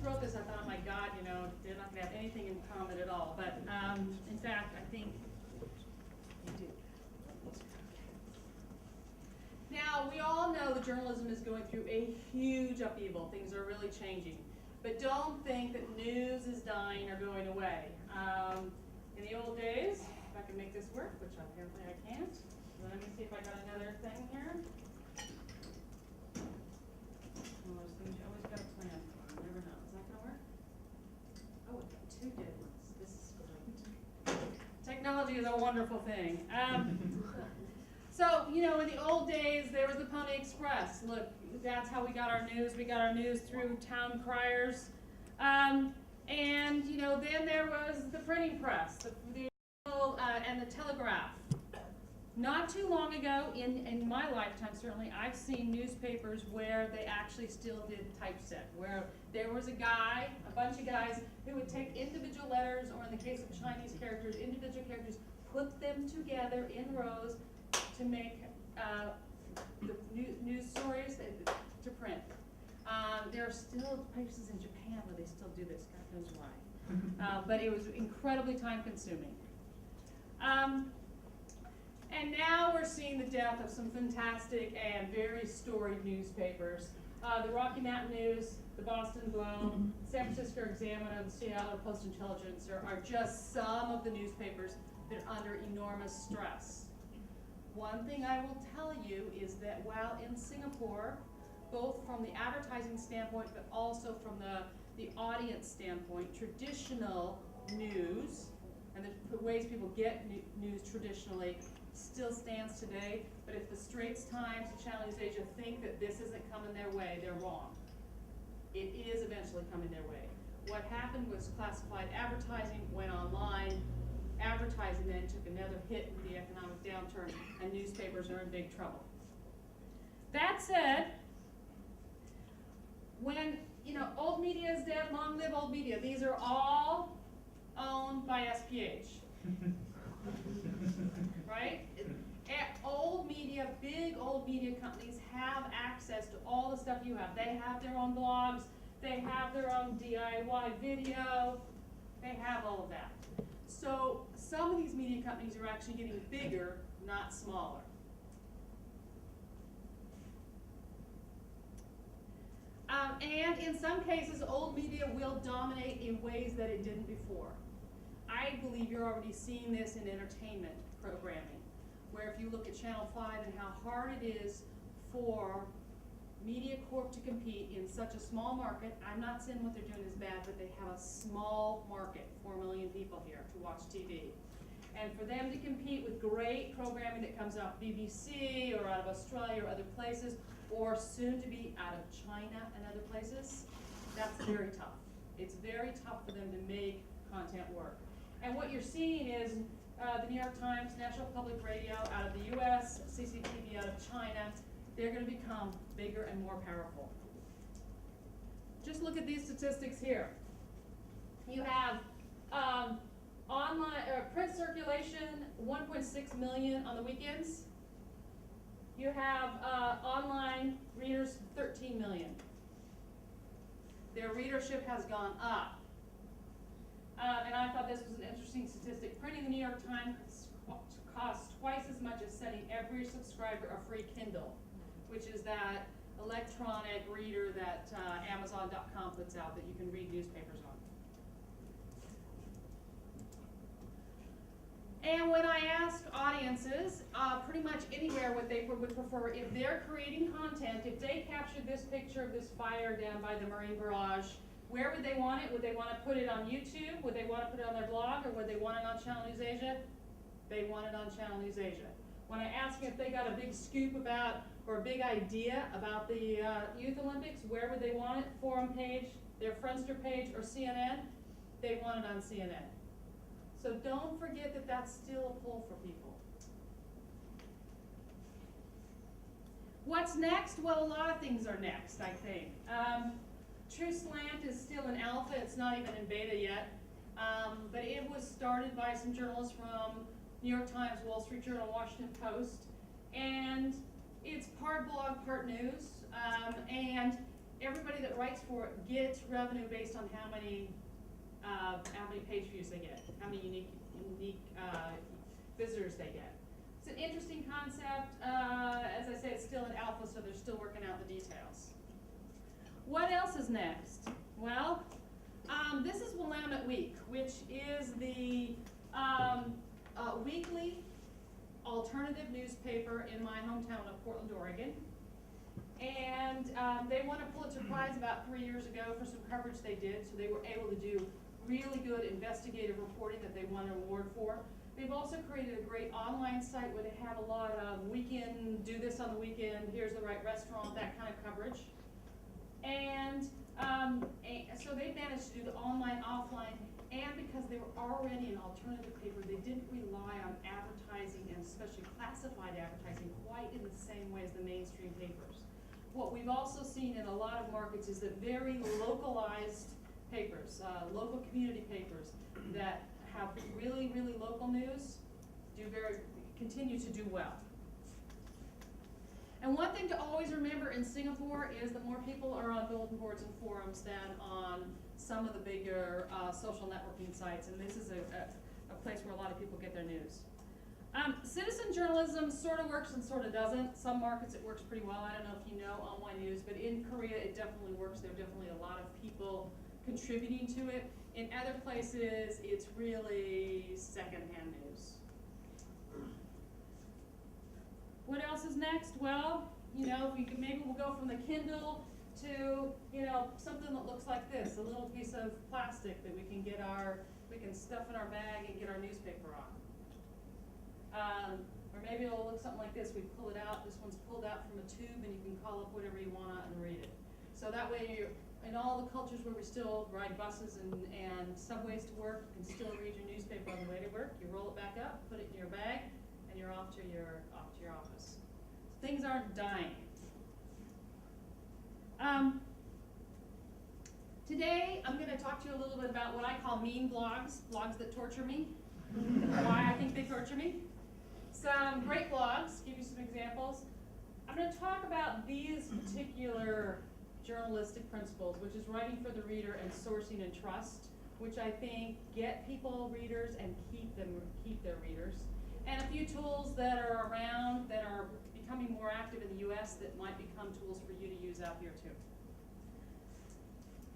wrote this, I thought, oh my God, you know, they're not going to have anything in common at all. But in fact, I think they do. Now, we all know that journalism is going through a huge upheaval. Things are really changing. But don't think that news is dying or going away. In the old days, if I can make this work, which apparently I can't, let me see if I got another thing here. One of those things you always got to plan for. You never know. Is that going to work? Oh, I've got two dead ones. This is great. Technology is a wonderful thing. So, you know, in the old days, there was the Pony Express. Look, that's how we got our news. We got our news through town criers. And, you know, then there was the printing press, and the telegraph. Not too long ago, in my lifetime, certainly, I've seen newspapers where they actually still did typeset, where there was a guy, a bunch of guys, who would take individual letters, or in the case of Chinese characters, individual characters, put them together in rows to make the news stories to print. There are still places in Japan where they still do this, God knows why. But it was incredibly time consuming. And now we're seeing the death of some fantastic and very storied newspapers. The Rocky Mountain News, the Boston Globe, San Francisco Examiner, the Seattle Post-Intelligencer are just some of the newspapers that are under enormous stress. One thing I will tell you is that while in Singapore, both from the advertising standpoint but also from the audience standpoint, traditional news and the ways people get news traditionally still stands today. But if the Straits Times and Channel News Asia think that this isn't coming their way, they're wrong. It is eventually coming their way. What happened was classified advertising went online. Advertising then took another hit with the economic downturn, and newspapers are in big trouble. That said, when, you know, old media is dead, long live old media. These are all owned by SPH. Right? Old media, big old media companies have access to all the stuff you have. They have their own blogs, they have their own DIY video, they have all of that. So some of these media companies are actually getting bigger, not smaller. And in some cases, old media will dominate in ways that it didn't before. I believe you're already seeing this in entertainment programming, where if you look at Channel 5 and how hard it is for MediaCorp to compete in such a small market. I'm not saying what they're doing is bad, but they have a small market, 4 million people here to watch TV. And for them to compete with great programming that comes out of BBC or out of Australia or other places, or soon to be out of China and other places, that's very tough. It's very tough for them to make content work. And what you're seeing is the New York Times, National Public Radio out of the US, CCTV out of China, they're going to become bigger and more powerful. Just look at these statistics here. You have online print circulation, 1.6 million on the weekends. You have online readers, 13 million. Their readership has gone up. And I thought this was an interesting statistic. Printing the New York Times costs twice as much as sending every subscriber a free Kindle, which is that electronic reader that Amazon.com puts out that you can read newspapers on. And when I ask audiences, pretty much anywhere what they would prefer, if they're creating content, if they captured this picture of this fire down by the Marine Barrage, where would they want it? Would they want to put it on YouTube? Would they want to put it on their blog? Or would they want it on Channel News Asia? They want it on Channel News Asia. When I ask if they got a big scoop about, or a big idea about the Youth Olympics, where would they want it? Forum page, their Friendster page, or CNN? They want it on CNN. So don't forget that that's still a pull for people. What's next? Well, a lot of things are next, I think. True Slant is still in alpha. It's not even in beta yet. But it was started by some journalists from New York Times, Wall Street Journal, Washington Post. And it's part blog, part news. And everybody that writes for it gets revenue based on how many page views they get, how many unique visitors they get. It's an interesting concept. As I say, it's still in alpha, so they're still working out the details. What else is next? Well, this is Willamette Week, which is the weekly alternative newspaper in my hometown of Portland, Oregon. And they won a Pulitzer Prize about 3 years ago for some coverage they did, so they were able to do really good investigative reporting that they won an award for. They've also created a great online site where they have a lot of weekend, do this on the weekend, here's the right restaurant, that kind of coverage. And so they managed to do the online, offline, and because they were already an alternative paper, they didn't rely on advertising, and especially classified advertising, quite in the same way as the mainstream papers. What we've also seen in a lot of markets is that very localized papers, local community papers that have really, really local news continue to do well. And one thing to always remember in Singapore is that more people are on bulletin boards and forums than on some of the bigger social networking sites, and this is a place where a lot of people get their news. Citizen journalism sort of works and sort of doesn't. Some markets it works pretty well. I don't know if you know online news, but in Korea it definitely works. There are definitely a lot of people contributing to it. In other places, it's really secondhand news. What else is next? Well, you know, maybe we'll go from the Kindle to, you know, something that looks like this, a little piece of plastic that we can stuff in our bag and get our newspaper on. Or maybe it'll look something like this. We pull it out. This one's pulled out from a tube, and you can call up whatever you want and read it. So that way, in all the cultures where we still ride buses and subways to work, you can still read your newspaper on the way to work. You roll it back up, put it in your bag, and you're off to your office. Things aren't dying. Today, I'm going to talk to you a little bit about what I call mean blogs, blogs that torture me, why I think they torture me. Some great blogs, give you some examples. I'm going to talk about these particular journalistic principles, which is writing for the reader and sourcing and trust, which I think get people readers and keep their readers. And a few tools that are around that are becoming more active in the US that might become tools for you to use out here too.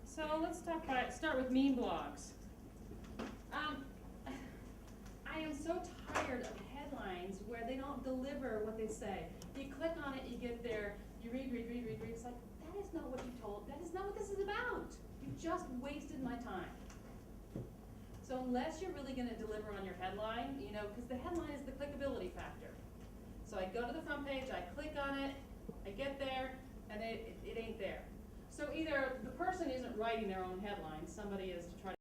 So let's start with mean blogs. I am so tired of headlines where they don't deliver what they say. You click on it, you get there, you read. It's like, that is not what you told. That is not what this is about. You just wasted my time. So unless you're really going to deliver on your headline, you know, because the headline is the clickability factor. So I go to the front page, I click on it, I get there, and it ain't there. So either the person isn't writing their own headline, somebody is to try to